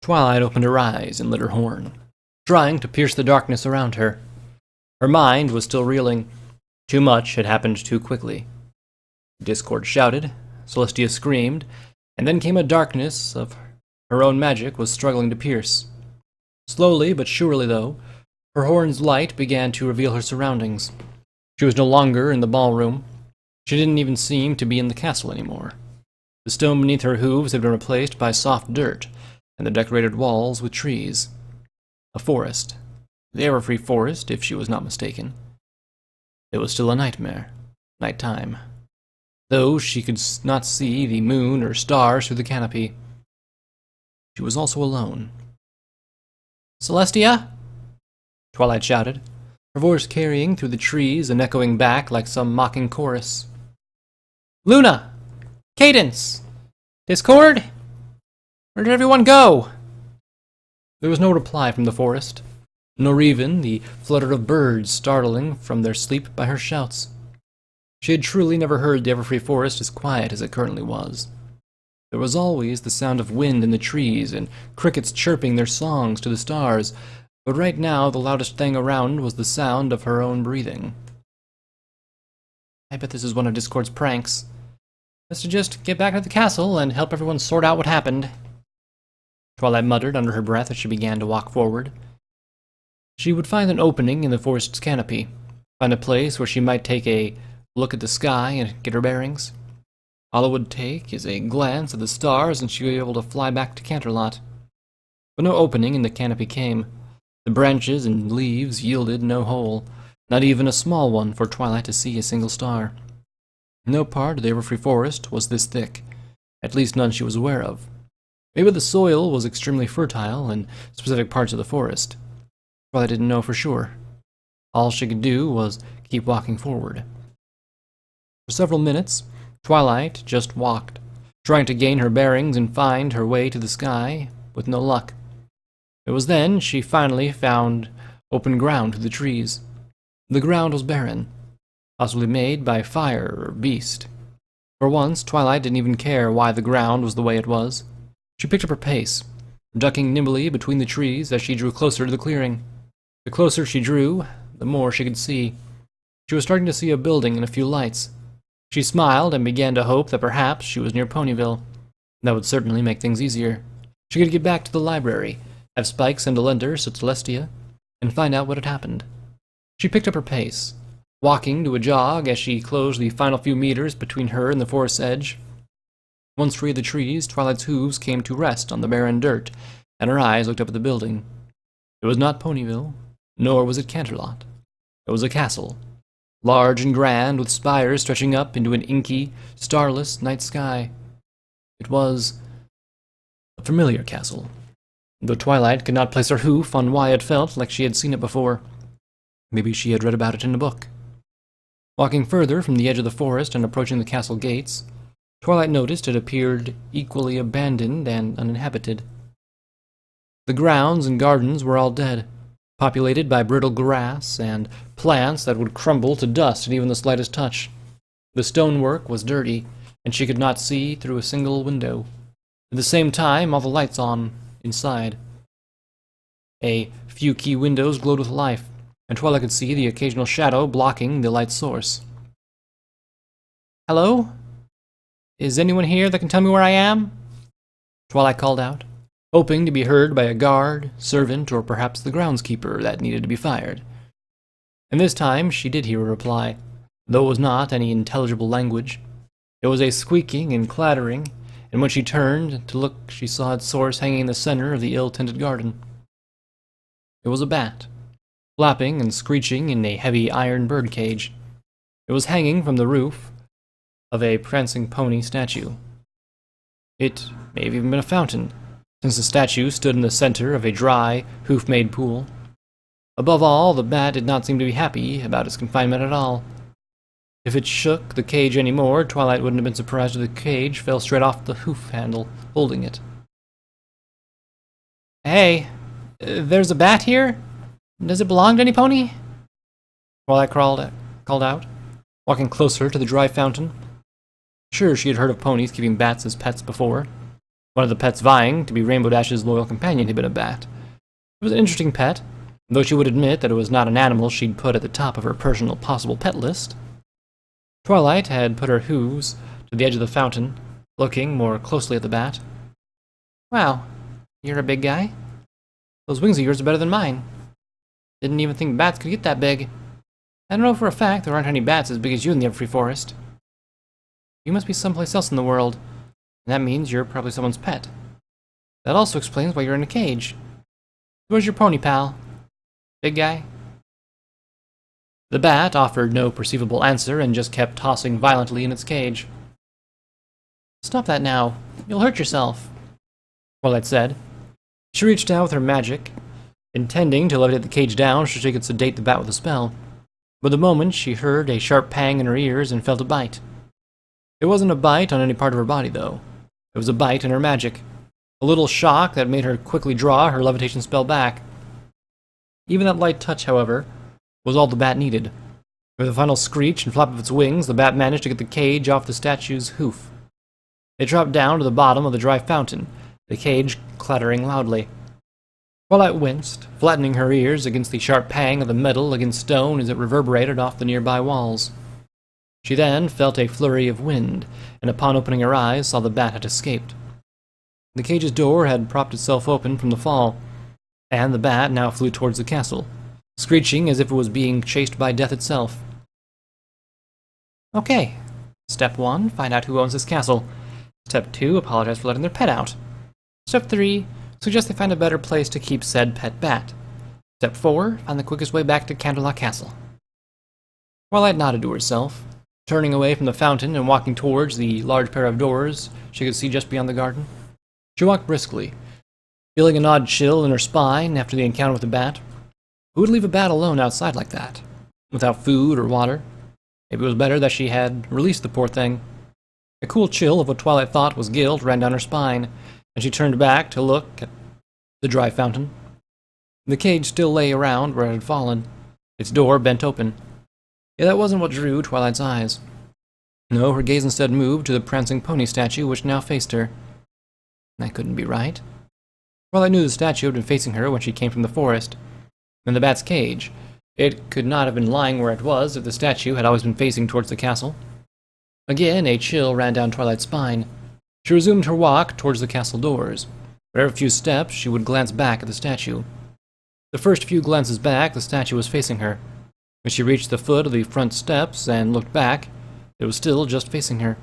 Twilight opened her eyes and lit her horn, trying to pierce the darkness around her. Her mind was still reeling. Too much had happened too quickly. Discord shouted, Celestia screamed, and then came a darkness of her own magic was struggling to pierce. Slowly but surely, though, her horn's light began to reveal her surroundings. She was no longer in the ballroom. She didn't even seem to be in the castle anymore. The stone beneath her hooves had been replaced by soft dirt, and the decorated walls with trees. A forest. The Everfree Forest, if she was not mistaken. It was still a nightmare. Nighttime. Though she could not see the moon or stars through the canopy. She was also alone. "Celestia?" Twilight shouted, her voice carrying through the trees and echoing back like some mocking chorus. "Luna! Cadence! Discord? Where did everyone go?" There was no reply from the forest, nor even the flutter of birds startling from their sleep by her shouts. She had truly never heard the Everfree Forest as quiet as it currently was. There was always the sound of wind in the trees and crickets chirping their songs to the stars, but right now the loudest thing around was the sound of her own breathing. "I bet this is one of Discord's pranks. Best to just get back to the castle and help everyone sort out what happened," Twilight muttered under her breath as she began to walk forward. She would find an opening in the forest's canopy, find a place where she might take a look at the sky and get her bearings. All it would take is a glance at the stars and she would be able to fly back to Canterlot. But no opening in the canopy came. The branches and leaves yielded no hole, not even a small one for Twilight to see a single star. No part of the Everfree Forest was this thick, at least none she was aware of. Maybe the soil was extremely fertile in specific parts of the forest. Twilight didn't know for sure. All she could do was keep walking forward. For several minutes, Twilight just walked, trying to gain her bearings and find her way to the sky, with no luck. It was then she finally found open ground through the trees. The ground was barren, possibly made by fire or beast. For once, Twilight didn't even care why the ground was the way it was. She picked up her pace, ducking nimbly between the trees as she drew closer to the clearing. The closer she drew, the more she could see. She was starting to see a building and a few lights. She smiled and began to hope that perhaps she was near Ponyville. That would certainly make things easier. She could get back to the library, have Spike send a letter to Celestia, and find out what had happened. She picked up her pace, walking to a jog as she closed the final few meters between her and the forest's edge. Once free of the trees, Twilight's hooves came to rest on the barren dirt, and her eyes looked up at the building. It was not Ponyville, nor was it Canterlot. It was a castle, large and grand, with spires stretching up into an inky, starless night sky. It was a familiar castle, though Twilight could not place her hoof on why it felt like she had seen it before. Maybe she had read about it in a book. Walking further from the edge of the forest and approaching the castle gates, Twilight noticed it appeared equally abandoned and uninhabited. The grounds and gardens were all dead, populated by brittle grass and plants that would crumble to dust at even the slightest touch. The stonework was dirty, and she could not see through a single window. At the same time, all the lights on inside. A few key windows glowed with life, and Twilight could see the occasional shadow blocking the light's source. "Hello? Is anyone here that can tell me where I am?" Twilight called out, hoping to be heard by a guard, servant, or perhaps the groundskeeper that needed to be fired. And this time she did hear a reply, though it was not any intelligible language. It was a squeaking and clattering, and when she turned to look she saw its source hanging in the center of the ill-tended garden. It was a bat, flapping and screeching in a heavy iron birdcage. It was hanging from the roof of a prancing pony statue. It may have even been a fountain, since the statue stood in the center of a dry, hoof-made pool. Above all, the bat did not seem to be happy about its confinement at all. If it shook the cage any more, Twilight wouldn't have been surprised if the cage fell straight off the hoof handle holding it. "Hey, there's a bat here? Does it belong to any pony?" Twilight called out, walking closer to the dry fountain. Sure, she had heard of ponies keeping bats as pets before. One of the pets vying to be Rainbow Dash's loyal companion had been a bat. It was an interesting pet, though she would admit that it was not an animal she'd put at the top of her personal possible pet list. Twilight had put her hooves to the edge of the fountain, looking more closely at the bat. Wow, you're a big guy. Those wings of yours are better than mine. Didn't even think bats could get that big. I don't know for a fact there aren't any bats as big as you in the Everfree Forest. You must be someplace else in the world, and that means you're probably someone's pet. That also explains why you're in a cage. Where's your pony, pal? Big guy? The bat offered no perceivable answer and just kept tossing violently in its cage. Stop that now. You'll hurt yourself, Twilight said. She reached out with her magic, intending to levitate the cage down so she could sedate the bat with a spell. But the moment she heard a sharp pang in her ears and felt a bite. It wasn't a bite on any part of her body, though. It was a bite in her magic. A little shock that made her quickly draw her levitation spell back. Even that light touch, however, was all the bat needed. With a final screech and flap of its wings, the bat managed to get the cage off the statue's hoof. It dropped down to the bottom of the dry fountain, the cage clattering loudly. Twilight winced, flattening her ears against the sharp pang of the metal against stone as it reverberated off the nearby walls. She then felt a flurry of wind, and upon opening her eyes saw the bat had escaped. The cage's door had propped itself open from the fall, and the bat now flew towards the castle, screeching as if it was being chased by death itself. Okay. Step 1, find out who owns this castle. Step 2, apologize for letting their pet out. Step 3, suggest they find a better place to keep said pet bat. Step 4, find the quickest way back to Candlelock Castle. Twilight nodded to herself, turning away from the fountain and walking towards the large pair of doors she could see just beyond the garden. She walked briskly, feeling an odd chill in her spine after the encounter with the bat. Who would leave a bat alone outside like that, without food or water? Maybe it was better that she had released the poor thing. A cool chill of what Twilight thought was guilt ran down her spine, and she turned back to look at the dry fountain. The cage still lay around where it had fallen, its door bent open. Yet that wasn't what drew Twilight's eyes. No, her gaze instead moved to the prancing pony statue which now faced her. That couldn't be right. Twilight knew the statue had been facing her when she came from the forest. In the bat's cage, it could not have been lying where it was if the statue had always been facing towards the castle. Again, a chill ran down Twilight's spine. She resumed her walk towards the castle doors, but every few steps she would glance back at the statue. The first few glances back, the statue was facing her. When she reached the foot of the front steps and looked back, it was still just facing her.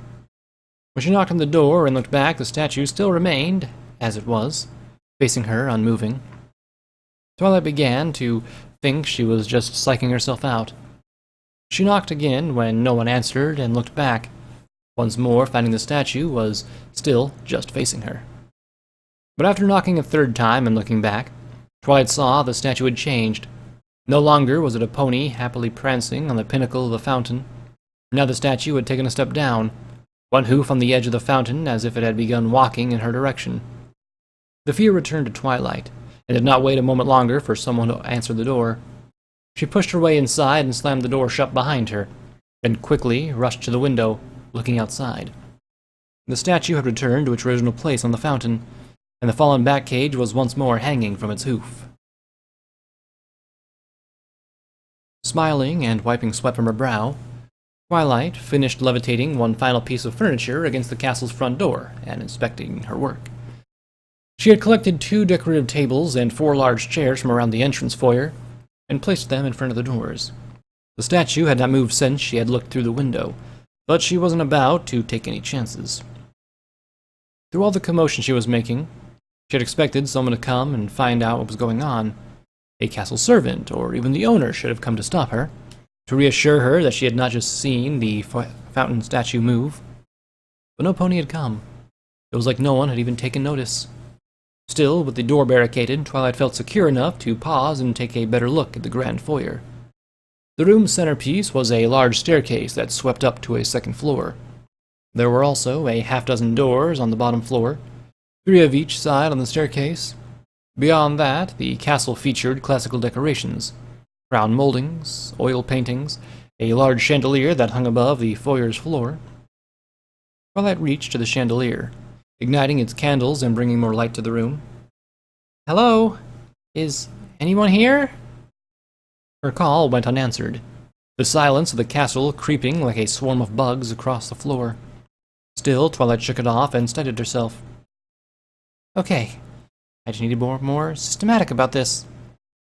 When she knocked on the door and looked back, the statue still remained, as it was, facing her, unmoving. Twilight began to think she was just psyching herself out. She knocked again when no one answered and looked back, once more finding the statue was still just facing her. But after knocking a third time and looking back, Twilight saw the statue had changed. No longer was it a pony happily prancing on the pinnacle of the fountain. Now the statue had taken a step down, one hoof on the edge of the fountain as if it had begun walking in her direction. The fear returned to Twilight, and did not wait a moment longer for someone to answer the door. She pushed her way inside and slammed the door shut behind her, then quickly rushed to the window, looking outside. The statue had returned to its original place on the fountain, and the fallen bat cage was once more hanging from its hoof. Smiling and wiping sweat from her brow, Twilight finished levitating one final piece of furniture against the castle's front door and inspecting her work. She had collected 2 decorative tables and 4 large chairs from around the entrance foyer, and placed them in front of the doors. The statue had not moved since she had looked through the window, but she wasn't about to take any chances. Through all the commotion she was making, she had expected someone to come and find out what was going on. A castle servant, or even the owner, should have come to stop her, to reassure her that she had not just seen the fountain statue move. But no pony had come. It was like no one had even taken notice. Still, with the door barricaded, Twilight felt secure enough to pause and take a better look at the grand foyer. The room's centerpiece was a large staircase that swept up to a second floor. There were also a half-dozen doors on the bottom floor, 3 of each side on the staircase. Beyond that, the castle featured classical decorations, crown moldings, oil paintings, a large chandelier that hung above the foyer's floor. Twilight reached to the chandelier, igniting its candles and bringing more light to the room. "Hello? Is anyone here?" Her call went unanswered, the silence of the castle creeping like a swarm of bugs across the floor. Still, Twilight shook it off and steadied herself. "Okay, I just need to be more systematic about this.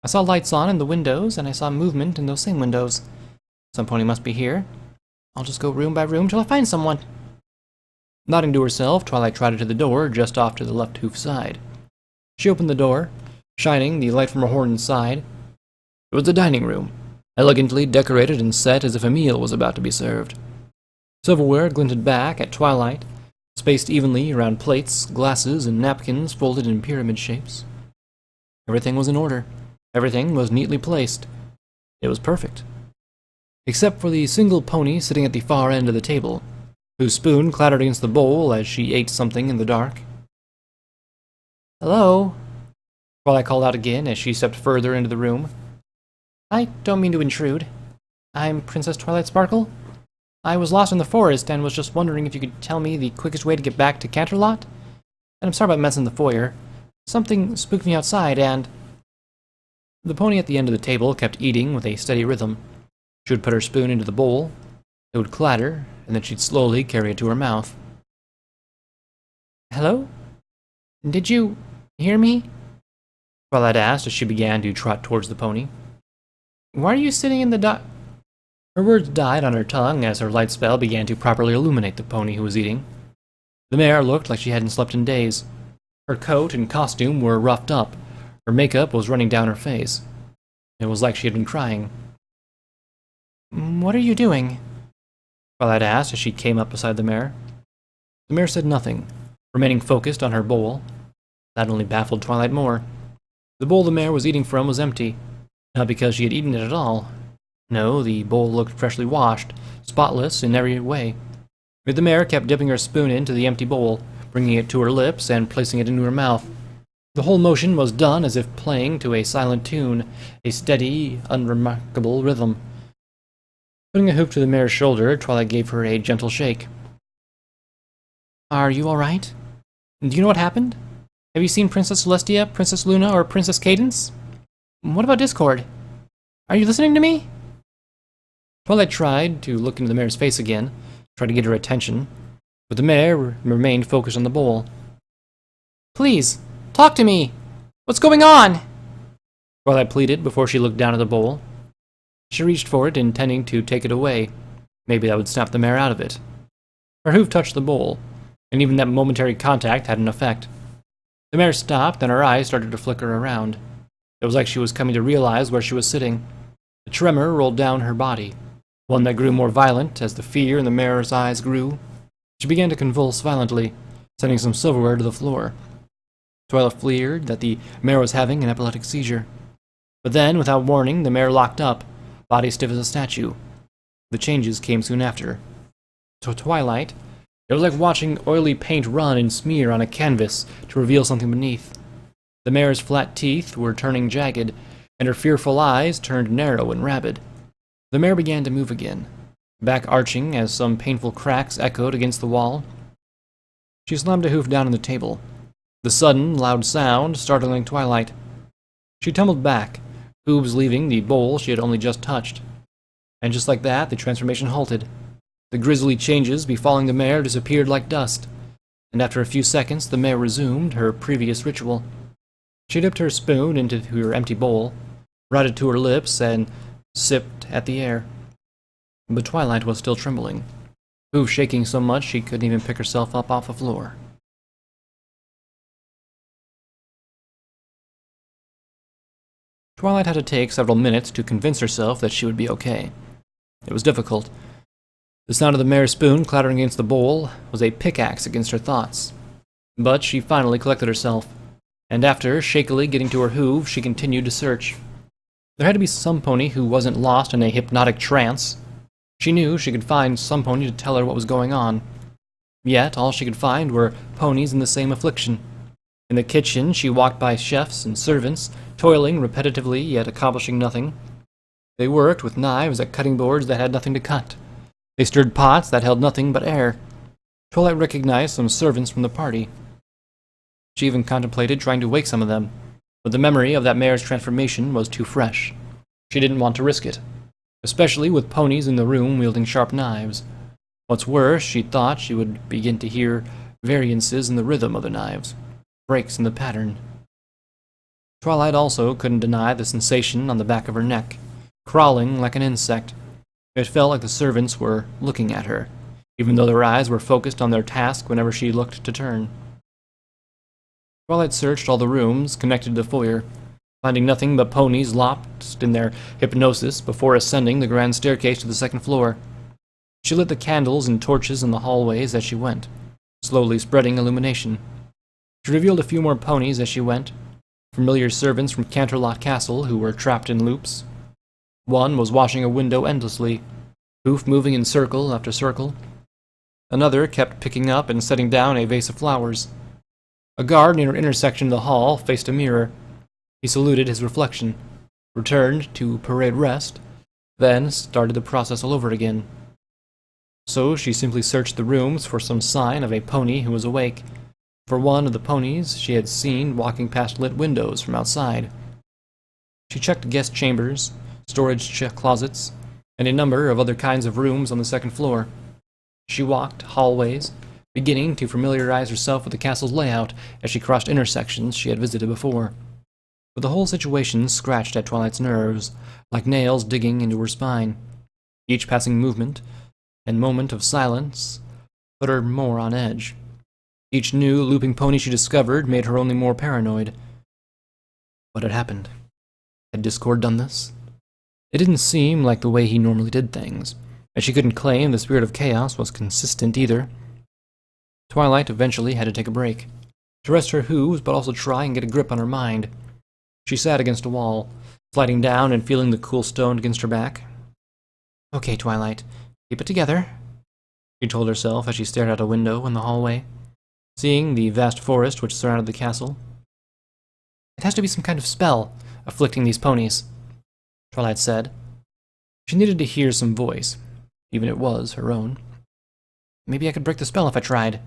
I saw lights on in the windows, and I saw movement in those same windows. Some pony must be here. I'll just go room by room till I find someone." Nodding to herself, Twilight trotted to the door just off to the left hoof side. She opened the door, shining the light from her horn inside. It was the dining room, elegantly decorated and set as if a meal was about to be served. Silverware glinted back at Twilight, spaced evenly around plates, glasses, and napkins folded in pyramid shapes. Everything was in order. Everything was neatly placed. It was perfect. Except for the single pony sitting at the far end of the table, whose spoon clattered against the bowl as she ate something in the dark. "Hello?" Twilight called out again as she stepped further into the room. "I don't mean to intrude. I'm Princess Twilight Sparkle. I was lost in the forest and was just wondering if you could tell me the quickest way to get back to Canterlot. And I'm sorry about messing the foyer. Something spooked me outside and..." The pony at the end of the table kept eating with a steady rhythm. She would put her spoon into the bowl, it would clatter, and then she'd slowly carry it to her mouth. "Hello? Did you hear me?" Twilight asked as she began to trot towards the pony. "Why are you sitting in the Her words died on her tongue as her light spell began to properly illuminate the pony who was eating. The mare looked like she hadn't slept in days. Her coat and costume were roughed up. Her makeup was running down her face. It was like she had been crying. "What are you doing?" Twilight asked as she came up beside the mare. The mare said nothing, remaining focused on her bowl. That only baffled Twilight more. The bowl the mare was eating from was empty, not because she had eaten it at all. No, the bowl looked freshly washed, spotless in every way. Yet the mare kept dipping her spoon into the empty bowl, bringing it to her lips and placing it into her mouth. The whole motion was done as if playing to a silent tune, a steady, unremarkable rhythm. Putting a hoof to the mare's shoulder, Twilight gave her a gentle shake. "Are you all right? Do you know what happened? Have you seen Princess Celestia, Princess Luna, or Princess Cadence? What about Discord? Are you listening to me?" Twilight tried to look into the mare's face again, tried to get her attention, but the mare remained focused on the bowl. "Please, talk to me! What's going on?" Twilight pleaded before she looked down at the bowl. She reached for it, intending to take it away. Maybe that would snap the mare out of it. Her hoof touched the bowl, and even that momentary contact had an effect. The mare stopped, and her eyes started to flicker around. It was like she was coming to realize where she was sitting. A tremor rolled down her body, one that grew more violent as the fear in the mare's eyes grew. She began to convulse violently, sending some silverware to the floor. Twilight feared that the mare was having an epileptic seizure. But then, without warning, the mare locked up, body stiff as a statue. The changes came soon after. To Twilight, it was like watching oily paint run and smear on a canvas to reveal something beneath. The mare's flat teeth were turning jagged, and her fearful eyes turned narrow and rabid. The mare began to move again, back arching as some painful cracks echoed against the wall. She slammed a hoof down on the table, the sudden, loud sound startling Twilight. She tumbled back, hooves leaving the bowl she had only just touched. And just like that, the transformation halted. The grisly changes befalling the mare disappeared like dust, and after a few seconds the mare resumed her previous ritual. She dipped her spoon into her empty bowl, brought it to her lips, and sipped at the air. But Twilight was still trembling, hooves shaking so much she couldn't even pick herself up off the floor. Twilight had to take several minutes to convince herself that she would be okay. It was difficult. The sound of the mare's spoon clattering against the bowl was a pickaxe against her thoughts. But she finally collected herself, and after shakily getting to her hooves, she continued to search. There had to be some pony who wasn't lost in a hypnotic trance. She knew she could find some pony to tell her what was going on. Yet all she could find were ponies in the same affliction. In the kitchen, she walked by chefs and servants, toiling repetitively yet accomplishing nothing. They worked with knives at cutting boards that had nothing to cut. They stirred pots that held nothing but air. Twilight recognized some servants from the party. She even contemplated trying to wake some of them, but the memory of that mare's transformation was too fresh. She didn't want to risk it, especially with ponies in the room wielding sharp knives. What's worse, she thought she would begin to hear variances in the rhythm of the knives, breaks in the pattern. Twilight also couldn't deny the sensation on the back of her neck, crawling like an insect. It felt like the servants were looking at her, even though their eyes were focused on their task whenever she looked to turn. Twilight searched all the rooms connected to the foyer, finding nothing but ponies lost in their hypnosis before ascending the grand staircase to the second floor. She lit the candles and torches in the hallways as she went, slowly spreading illumination. She revealed a few more ponies as she went, familiar servants from Canterlot Castle who were trapped in loops. One was washing a window endlessly, hoof moving in circle after circle. Another kept picking up and setting down a vase of flowers. A guard near an intersection of the hall faced a mirror. He saluted his reflection, returned to parade rest, then started the process all over again. So she simply searched the rooms for some sign of a pony who was awake. For one of the ponies she had seen walking past lit windows from outside. She checked guest chambers, storage closets, and a number of other kinds of rooms on the second floor. She walked hallways, beginning to familiarize herself with the castle's layout as she crossed intersections she had visited before. But the whole situation scratched at Twilight's nerves, like nails digging into her spine. Each passing movement and moment of silence put her more on edge. Each new looping pony she discovered made her only more paranoid. What had happened? Had Discord done this? It didn't seem like the way he normally did things, and she couldn't claim the spirit of chaos was consistent either. Twilight eventually had to take a break, to rest her hooves but also try and get a grip on her mind. She sat against a wall, sliding down and feeling the cool stone against her back. "Okay, Twilight, keep it together," she told herself as she stared out a window in the hallway, seeing the vast forest which surrounded the castle. "It has to be some kind of spell afflicting these ponies," Twilight said. She needed to hear some voice, even if it was her own. "Maybe I could break the spell if I tried.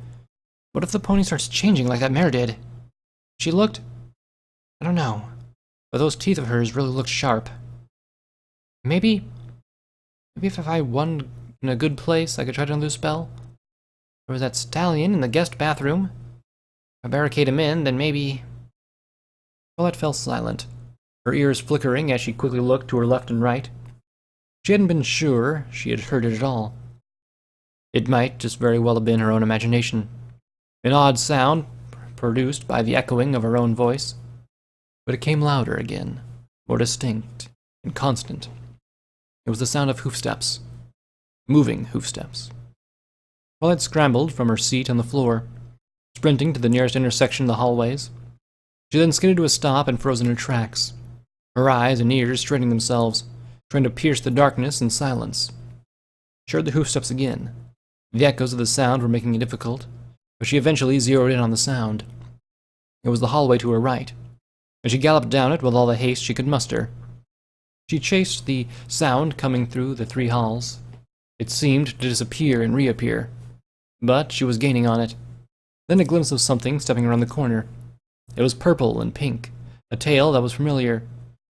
What if the pony starts changing like that mare did?" She looked... I don't know, but those teeth of hers really looked sharp. Maybe if I won in a good place, I could try to undo the spell. There was that stallion in the guest bathroom. If I barricade him in, then maybe... Twilight fell silent, her ears flickering as she quickly looked to her left and right. She hadn't been sure she had heard it at all. It might just very well have been her own imagination, an odd sound produced by the echoing of her own voice. But it came louder again, more distinct and constant. It was the sound of hoofsteps, moving hoofsteps. Twilight scrambled from her seat on the floor, sprinting to the nearest intersection of the hallways. She then skidded to a stop and froze in her tracks, her eyes and ears straining themselves, trying to pierce the darkness and silence. She heard the hoofsteps again. The echoes of the sound were making it difficult, but she eventually zeroed in on the sound. It was the hallway to her right, and she galloped down it with all the haste she could muster. She chased the sound coming through the 3 halls. It seemed to disappear and reappear, but she was gaining on it. Then a glimpse of something stepping around the corner. It was purple and pink, a tail that was familiar.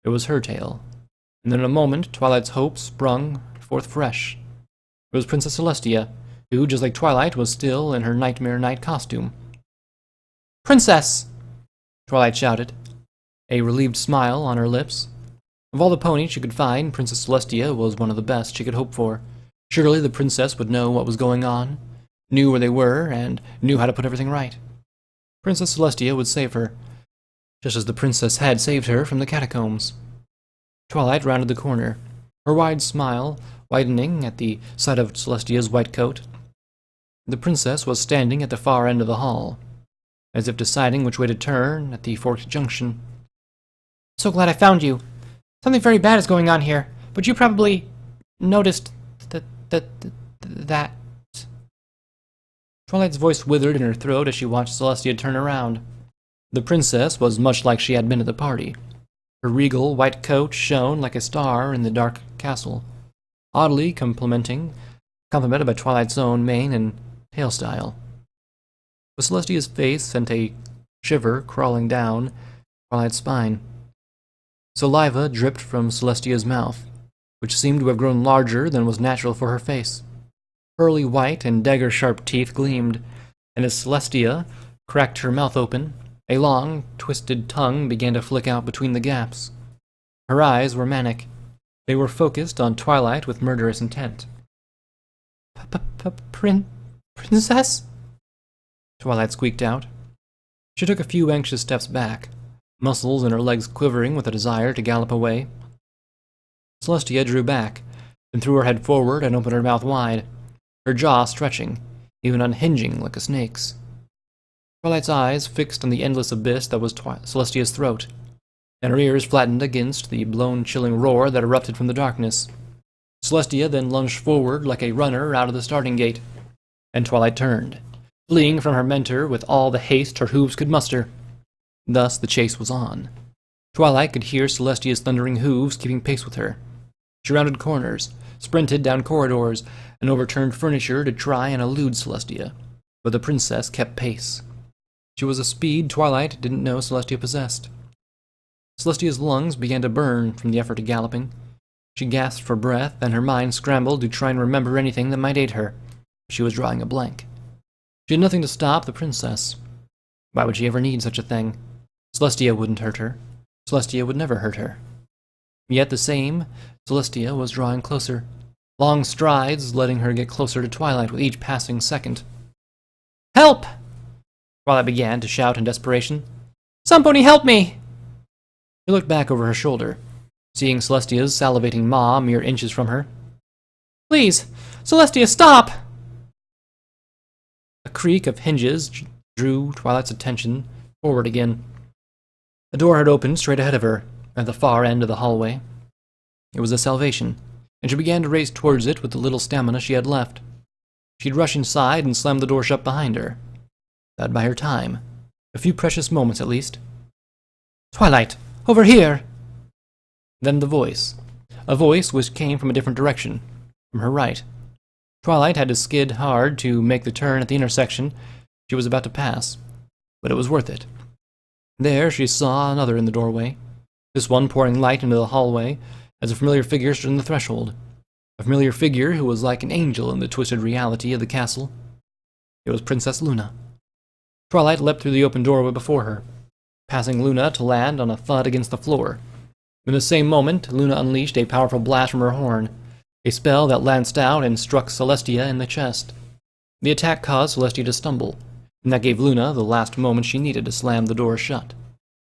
It was her tail. And then in a moment, Twilight's hope sprung forth fresh. It was Princess Celestia, who, just like Twilight, was still in her Nightmare Night costume. "Princess!" Twilight shouted, a relieved smile on her lips. Of all the ponies she could find, Princess Celestia was one of the best she could hope for. Surely the princess would know what was going on, knew where they were, and knew how to put everything right. Princess Celestia would save her, just as the princess had saved her from the catacombs. Twilight rounded the corner, her wide smile widening at the sight of Celestia's white coat. The princess was standing at the far end of the hall, as if deciding which way to turn at the forked junction. "So glad I found you. Something very bad is going on here, but you probably noticed that... Twilight's voice withered in her throat as she watched Celestia turn around. The princess was much like she had been at the party. Her regal white coat shone like a star in the dark castle, oddly complemented by Twilight's own mane and hairstyle. But Celestia's face sent a shiver crawling down Twilight's spine. Saliva dripped from Celestia's mouth, which seemed to have grown larger than was natural for her face. Pearly white and dagger-sharp teeth gleamed, and as Celestia cracked her mouth open, a long, twisted tongue began to flick out between the gaps. Her eyes were manic. They were focused on Twilight with murderous intent. Princess? Twilight squeaked out. She took a few anxious steps back, muscles in her legs quivering with a desire to gallop away. Celestia drew back, then threw her head forward and opened her mouth wide, her jaw stretching, even unhinging like a snake's. Twilight's eyes fixed on the endless abyss that was Celestia's throat, and her ears flattened against the blown, chilling roar that erupted from the darkness. Celestia then lunged forward like a runner out of the starting gate, and Twilight turned, fleeing from her mentor with all the haste her hooves could muster. Thus the chase was on. Twilight could hear Celestia's thundering hooves keeping pace with her. She rounded corners, sprinted down corridors, and overturned furniture to try and elude Celestia, but the princess kept pace. She was a speed Twilight didn't know Celestia possessed. Celestia's lungs began to burn from the effort of galloping. She gasped for breath, and her mind scrambled to try and remember anything that might aid her. She was drawing a blank. She had nothing to stop the princess. Why would she ever need such a thing? Celestia wouldn't hurt her. Celestia would never hurt her. Yet the same Celestia was drawing closer, long strides letting her get closer to Twilight with each passing second. "Help!" Twilight began to shout in desperation. "Somebody help me!" She looked back over her shoulder, seeing Celestia's salivating maw mere inches from her. "Please, Celestia, stop!" A creak of hinges drew Twilight's attention forward again. A door had opened straight ahead of her, at the far end of the hallway. It was a salvation, and she began to race towards it with the little stamina she had left. She'd rush inside and slam the door shut behind her. That'd buy her time. A few precious moments, at least. "Twilight! Over here!" Then the voice. A voice which came from a different direction, from her right. Twilight had to skid hard to make the turn at the intersection she was about to pass, but it was worth it. There she saw another in the doorway, this one pouring light into the hallway as a familiar figure stood on the threshold, a familiar figure who was like an angel in the twisted reality of the castle. It was Princess Luna. Twilight leapt through the open doorway before her, passing Luna to land on a thud against the floor. In the same moment, Luna unleashed a powerful blast from her horn, a spell that lanced out and struck Celestia in the chest. The attack caused Celestia to stumble, and that gave Luna the last moment she needed to slam the door shut,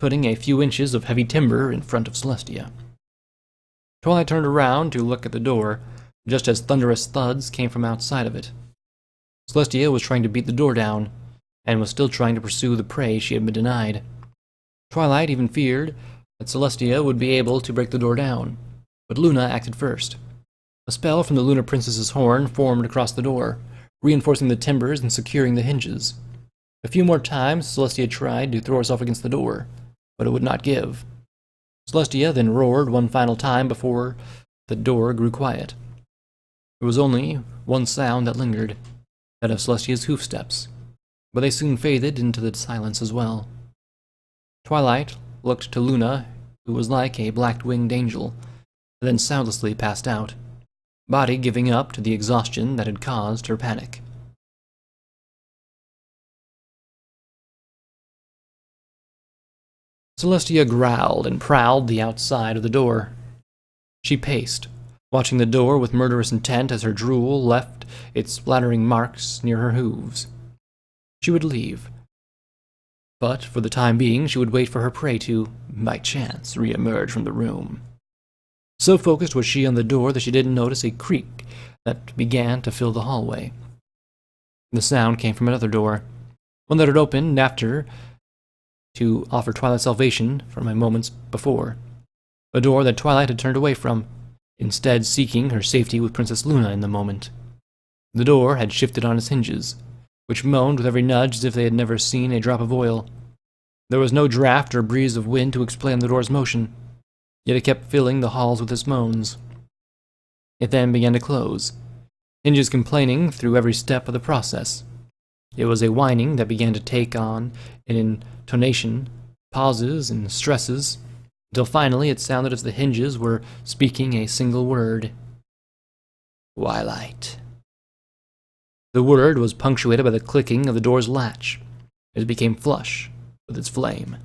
putting a few inches of heavy timber in front of Celestia. Twilight turned around to look at the door, just as thunderous thuds came from outside of it. Celestia was trying to beat the door down, and was still trying to pursue the prey she had been denied. Twilight even feared that Celestia would be able to break the door down, but Luna acted first. A spell from the Lunar Princess's horn formed across the door, reinforcing the timbers and securing the hinges. A few more times, Celestia tried to throw herself against the door, but it would not give. Celestia then roared one final time before the door grew quiet. There was only one sound that lingered, that of Celestia's hoofsteps, but they soon faded into the silence as well. Twilight looked to Luna, who was like a black-winged angel, and then soundlessly passed out, body giving up to the exhaustion that had caused her panic. Celestia growled and prowled the outside of the door. She paced, watching the door with murderous intent as her drool left its splattering marks near her hooves. She would leave, but for the time being she would wait for her prey to, by chance, re-emerge from the room. So focused was she on the door that she didn't notice a creak that began to fill the hallway. The sound came from another door, one that had opened after to offer Twilight salvation from a moment before, a door that Twilight had turned away from, instead seeking her safety with Princess Luna in the moment. The door had shifted on its hinges, which moaned with every nudge as if they had never seen a drop of oil. There was no draft or breeze of wind to explain the door's motion, yet it kept filling the halls with its moans. It then began to close, hinges complaining through every step of the process, It was a whining that began to take on an intonation, pauses and stresses, until finally it sounded as the hinges were speaking a single word. Twilight. The word was punctuated by the clicking of the door's latch. It became flush with its flame.